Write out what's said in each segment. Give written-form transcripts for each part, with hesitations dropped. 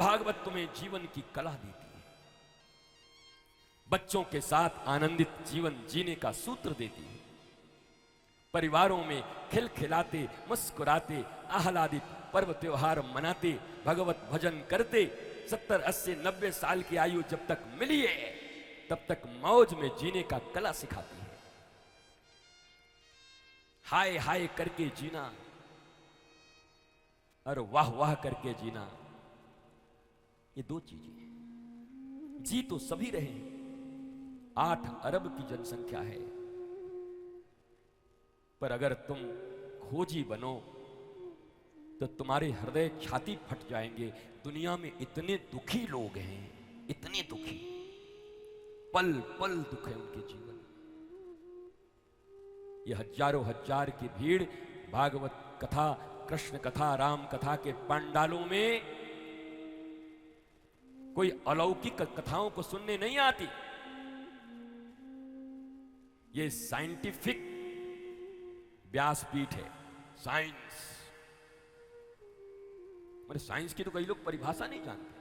भागवत तुम्हें जीवन की कला देती है, बच्चों के साथ आनंदित जीवन जीने का सूत्र देती है, परिवारों में खिलखिलाते मुस्कुराते आह्लादित पर्व त्योहार मनाते भगवत भजन करते 70, 80, 90 साल की आयु जब तक मिली है तब तक मौज में जीने का कला सिखाती है। हाय हाय करके जीना और वाह वाह करके जीना, ये दो चीजें हैं। जी तो सभी रहे, 8 अरब की जनसंख्या है, पर अगर तुम खोजी बनो तो तुम्हारे हृदय छाती फट जाएंगे। दुनिया में इतने दुखी लोग हैं, इतने दुखी, पल पल दुख है उनके जीवन। ये हजारों हजार की भीड़ भागवत कथा, कृष्ण कथा, राम कथा के पंडालों में कोई अलौकिक कथाओं को सुनने नहीं आती। ये साइंटिफिक व्यासपीठ है, साइंस। मेरे साइंस की तो कई लोग परिभाषा नहीं जानते।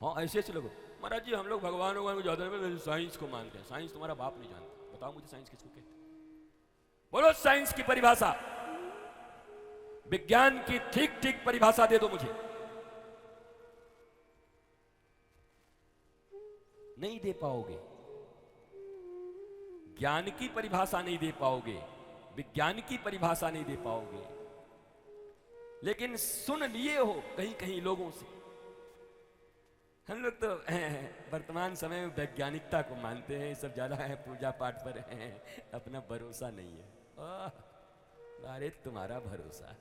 हाँ, ऐसे ऐसे लोग, महाराज जी हम लोग भगवान को ज्यादा नहीं, साइंस को मानते हैं। साइंस तुम्हारा बाप नहीं जानता, बताओ मुझे साइंस किसको कहते हैं? बोलो साइंस की परिभाषा, विज्ञान की ठीक ठीक परिभाषा दे दो मुझे। नहीं दे पाओगे। ज्ञान की परिभाषा नहीं दे पाओगे, विज्ञान की परिभाषा नहीं दे पाओगे, लेकिन सुन लिए हो कहीं कहीं लोगों से। हम लोग तो वर्तमान समय में वैज्ञानिकता को मानते हैं, सब ज्यादा है पूजा पाठ पर हैं, अपना भरोसा नहीं है। अरे तुम्हारा भरोसा,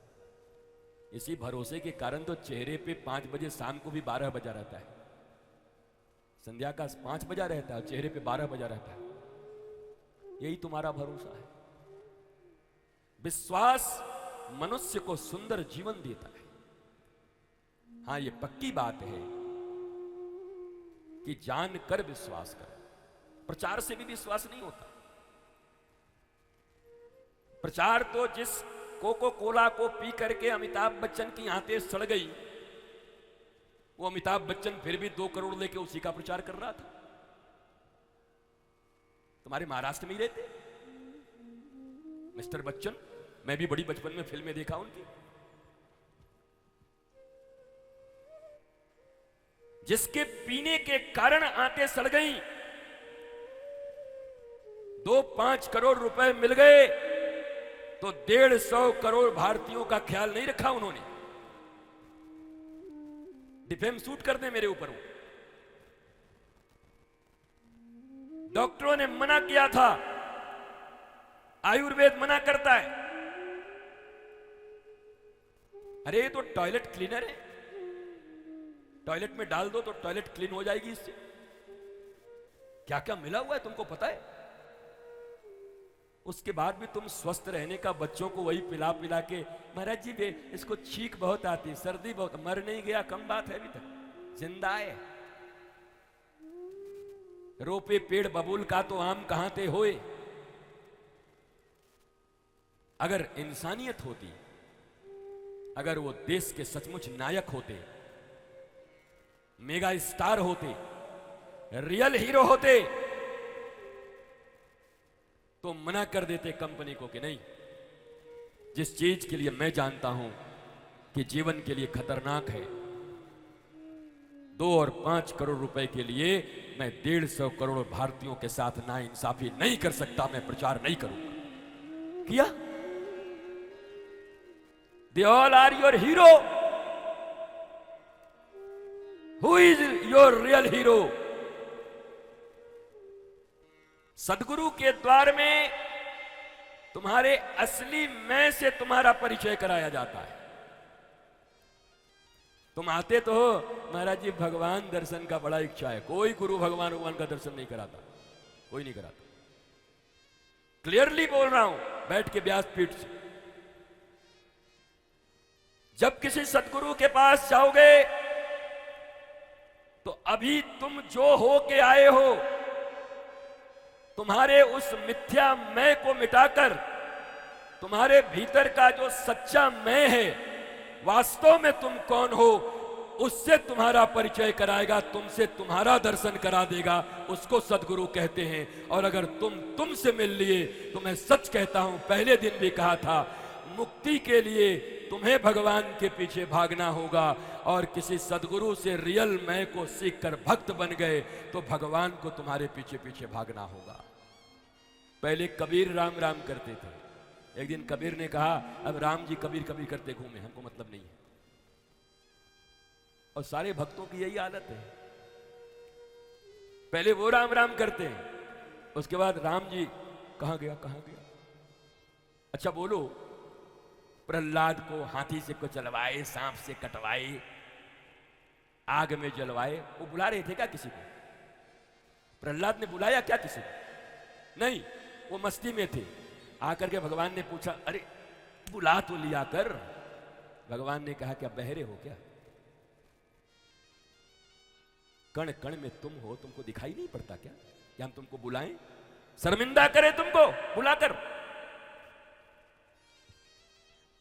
इसी भरोसे के कारण तो चेहरे पे 5 बजे शाम को भी 12 बजा रहता है, संध्या का 5 बजा रहता है, चेहरे पे 12 बजा रहता है। यही तुम्हारा भरोसा है। विश्वास मनुष्य को सुंदर जीवन देता है। हां, ये पक्की बात है कि जान कर विश्वास करो। प्रचार से भी विश्वास नहीं होता। प्रचार तो जिस कोको कोला को पी करके अमिताभ बच्चन की आंतें सड़ गई, वो अमिताभ बच्चन फिर भी 2 करोड़ लेके उसी का प्रचार कर रहा था। तुम्हारे महाराष्ट्र में ही रहते मिस्टर बच्चन, मैं भी बड़ी बचपन में फिल्में देखा उनकी। जिसके पीने के कारण आंतें सड़ गई, 2-5 करोड़ रुपए मिल गए तो 150 करोड़ भारतीयों का ख्याल नहीं रखा उन्होंने। डिफेम सूट कर दे मेरे ऊपर। डॉक्टरों ने मना किया था, आयुर्वेद मना करता है। अरे ये तो टॉयलेट क्लीनर है, टॉयलेट में डाल दो तो टॉयलेट क्लीन हो जाएगी इससे। क्या क्या मिला हुआ है तुमको पता है? उसके बाद भी तुम स्वस्थ रहने का बच्चों को वही पिला पिला के, महाराज जी इसको छींक बहुत आती है, सर्दी बहुत, मर नहीं गया, कम बात है, अभी तक जिंदा है। रोपे पेड़ बबूल का तो आम कहां थे होए। अगर इंसानियत होती, अगर वो देश के सचमुच नायक होते, मेगा स्टार होते, रियल हीरो होते, तो मना कर देते कंपनी को कि नहीं, जिस चीज के लिए मैं जानता हूं कि जीवन के लिए खतरनाक है, 2 और 5 करोड़ रुपए के लिए मैं 150 करोड़ भारतीयों के साथ नाइंसाफी नहीं कर सकता, मैं प्रचार नहीं करूंगा। किया। They all are your hero. Who is your real hero? सदगुरु के द्वार में तुम्हारे असली मैं से तुम्हारा परिचय कराया जाता है। तुम आते तो हो, महाराज जी भगवान दर्शन का बड़ा इच्छा है, कोई गुरु भगवान का दर्शन नहीं कराता, कोई नहीं कराता। क्लियरली बोल रहा हूं बैठ के व्यासपीठ से। जब किसी सदगुरु के पास जाओगे तो अभी तुम जो हो के आए हो, तुम्हारे उस मिथ्या मैं को मिटाकर तुम्हारे भीतर का जो सच्चा मैं है, वास्तव में तुम कौन हो, उससे तुम्हारा परिचय कराएगा, तुमसे तुम्हारा दर्शन करा देगा, उसको सदगुरु कहते हैं। और अगर तुमसे मिल लिए, तो मैं सच कहता हूं, पहले दिन भी कहा था, मुक्ति के लिए तुम्हें भगवान के पीछे भागना होगा। और किसी सदगुरु से रियल मैं को सीखकर भक्त बन गए, तो भगवान को तुम्हारे पीछे पीछे भागना होगा। पहले कबीर राम राम करते थे। एक दिन कबीर ने कहा, अब राम जी कबीर कबीर करते घूमे, हमको मतलब नहीं है। और सारे भक्तों की यही हालत है। पहले वो राम राम करते हैं, उसके बाद राम जी कहां गया कहां गया। अच्छा बोलो, प्रहलाद को हाथी से को चलवाए, सांप से कटवाए, आग में जलवाए, वो बुला रहे थे क्या किसी को? प्रहलाद ने बुलाया क्या किसी को? नहीं, वो मस्ती में थे। आकर के भगवान ने पूछा, अरे बुला तो लिया कर। भगवान ने कहा, क्या बहरे हो क्या? कण कण में तुम हो, तुमको दिखाई नहीं पड़ता क्या कि हम तुमको बुलाएं? शर्मिंदा करें तुमको बुलाकर?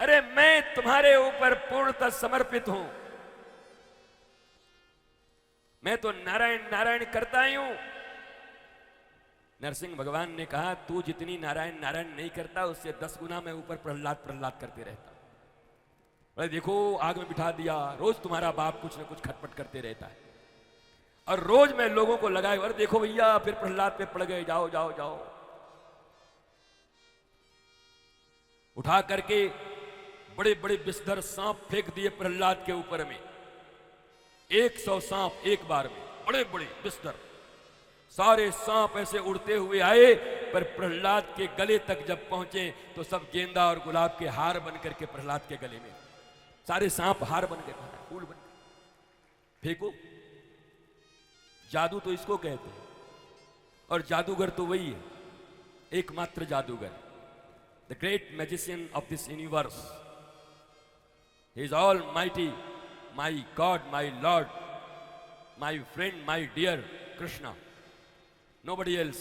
अरे मैं तुम्हारे ऊपर पूर्णतः समर्पित हूं। मैं तो नारायण नारायण करता ही हूं। नरसिंह भगवान ने कहा, तू जितनी नारायण नारायण नहीं करता, उससे 10 गुना मैं ऊपर प्रहलाद प्रहलाद करते रहता। अरे देखो, आग में बिठा दिया, रोज तुम्हारा बाप कुछ ना कुछ खटपट करते रहता है, और रोज मैं लोगों को लगाए, अरे देखो भैया फिर प्रहलाद पे पड़ गए, जाओ जाओ जाओ। उठा करके बड़े बड़े विषधर सांप फेंक दिए प्रहलाद के ऊपर में। 100 सांप एक बार में, बड़े बड़े विषधर। सारे सांप ऐसे उड़ते हुए आए, पर प्रहलाद के गले तक जब पहुंचे तो सब गेंदा और गुलाब के हार बन करके प्रहलाद के गले में, सारे सांप हार बन गए, फूल बन गए। फेंको। जादू तो इसको कहते हैं, और जादूगर तो वही है, एकमात्र जादूगर, the great magician of this universe. He is almighty, my god, my lord, my friend, my dear Krishna, nobody else.